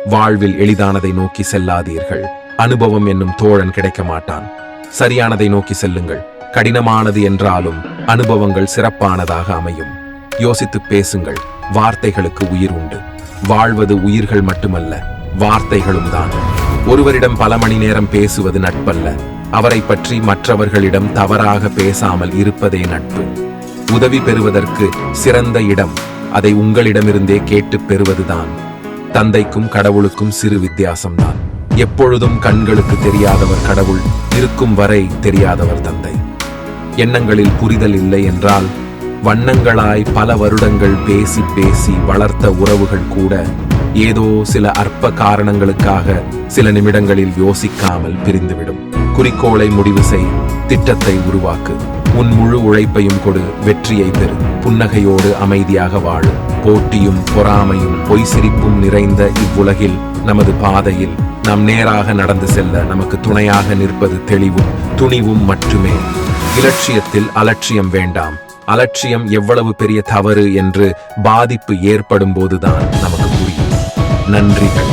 வாழ்வில் எளிதானதை நோக்கி செல்லாதீர்கள். அனுபவம் என்னும் தோழன் கிடைக்க மாட்டான். சரியானதை நோக்கி செல்லுங்கள். கடினமானது என்றாலும் அனுபவங்கள் சிறப்பானதாக அமையும். யோசித்து பேசுங்கள். வார்த்தைகளுக்கு உயிர் உண்டு. வாழ்வது உயிர்கள் மட்டுமல்ல, வார்த்தைகளும் தான். ஒருவரிடம் பல மணி நேரம் பேசுவது நட்பல்ல, அவரை பற்றி மற்றவர்களிடம் தவறாக பேசாமல் இருப்பதே நட்பு. உதவி பெறுவதற்கு சிறந்த இடம் அதை உங்களிடமிருந்தே கேட்டு பெறுவதுதான். தந்தைக்கும் கடவுளுக்கும் சிறு வித்தியாசம்தான். எப்பொழுதும் கண்களுக்கு தெரியாதவர் கடவுள், இருக்கும் வரை தெரியாதவர் தந்தை. எண்ணங்களில் புரிதல் இல்லை என்றால் வண்ணங்களாய் பல வருடங்கள் பேசி பேசி வளர்த்த உறவுகள் கூட ஏதோ சில அற்ப காரணங்களுக்காக சில நிமிடங்களில் யோசிக்காமல் பிரிந்துவிடும். குறிக்கோளை முடிவு செய், திட்டத்தை உருவாக்கு, உன் முழு உழைப்பையும் கொடு, வெற்றியை பெறு. புன்னகையோடு அமைதியாக வாழு. போட்டியும் பொறாமையும் பொய் சிரிப்பும் நிறைந்த இவ்வுலகில் நமது பாதையில் நாம் நேராக நடந்து செல்ல நமக்கு துணையாக நிற்பது தெளிவும் துணிவும் மட்டுமே. இலட்சியத்தில் அலட்சியம் வேண்டாம். அலட்சியம் எவ்வளவு பெரிய தவறு என்று பாதிப்பு ஏற்படும் போதுதான் நமக்கு புரியும். நன்றிகள்.